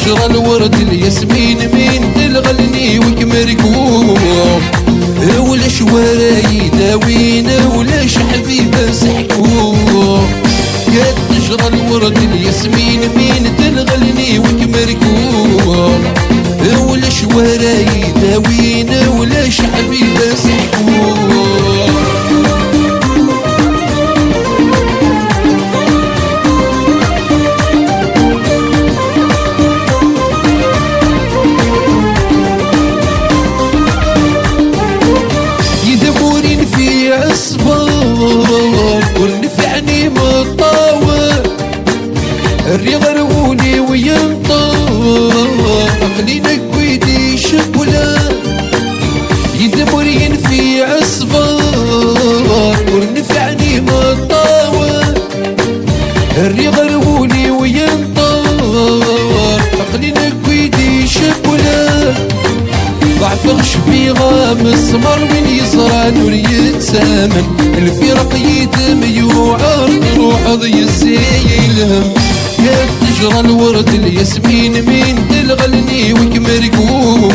تجرى الورد الياسمين مين تلغلني وكمركوب ولاش وراي داوينا ولاش حبيبه سحكوب يا تجرى الورد الياسمين مين تلغلني وكمركوب ولاش وراي داوينا ولاش حبيبه سحكوب ونفعني مطاوع الرياض رغوني وينطر عقلي كويدي شبولا يدمرين في عصفار ونفعني مطاوع الرياض رغوني وينطر عقلي كويدي شبولا ضعف غشبيغة مسمر من يزرع نور يتسامن الفرق يتم يوعر روح ضي الزيلهم يا تجرى الورد الياسمين مين تلغلني وكمركوب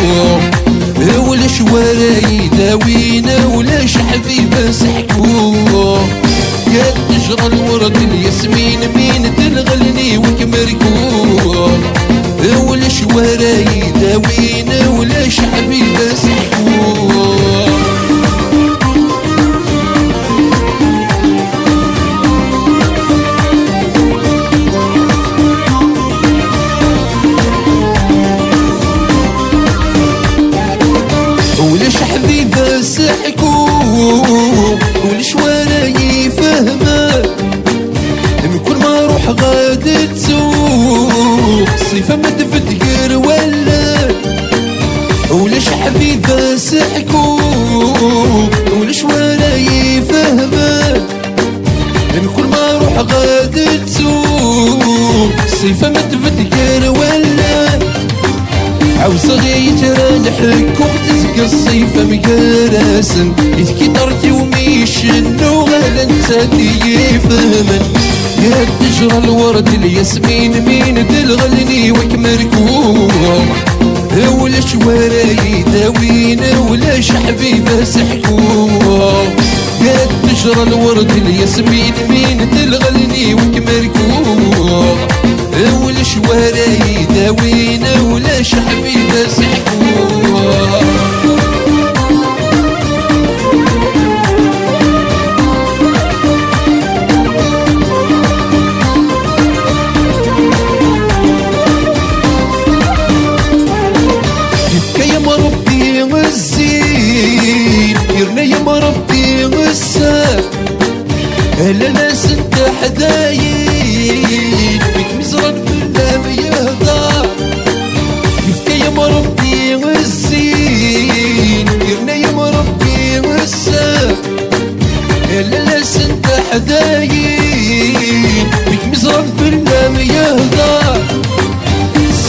ولاش وراي داوينا ولاش حبيبه سحكوب يا تجرى الورد الياسمين مين تلغلني وكمركوب ولاش وراي داوينا ولاش حبيبه سحكوب ولاش حبيبه سحكوب ولاش وراي فهمه من كل ما اروح غادي تسوق صيفه ما تفتكر ولا ولاش حبيبه سحكوب ولاش وراي فهمه من كل ما اروح غادي تسوق صيفه ما تفتكر ولا عاوز غيت نحك وتزكى الصيفه مكراسن يتكي طرتي وميشن وغالا انت يفهمن يا تجرى الورد الياسمين مين تلغلني وكمركوب ولاش وراي داوينا ولاش حبيبه سحكوب يا تجرى الورد الياسمين مين تلغلني وكمركوب ولاش وراي داوينا ولاش حبيبه سحكوب مربي الزين يرنا يا مربي الساب اهلا ناس انت حدايين بك مزرن في اللام يهضر كيفك يا مربي الزين يرنا يا مربي الساب اهلا ناس انت حدايين بك مزرن في اللام يهضر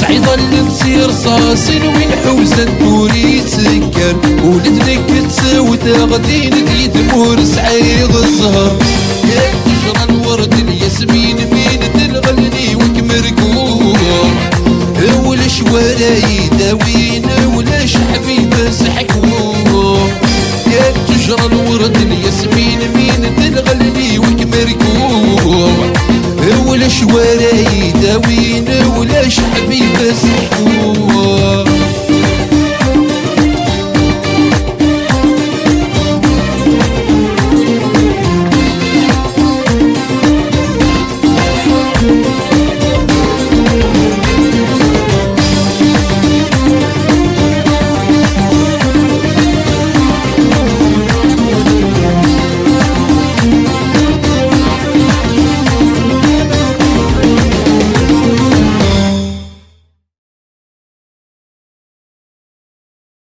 صعيدة اللي تصير صاصين وين حوزة توري تسكر ولدنك تساوت غدين دي دمور سعيد الزهر يا تجرى الورد الياسمين مين تلغلني وكمركوب ولاش وراي داوينا ولاش حبيبه سحكوب يا تجرى الورد الياسمين مين تلغلني وكمركوب ولاش وراي داوينا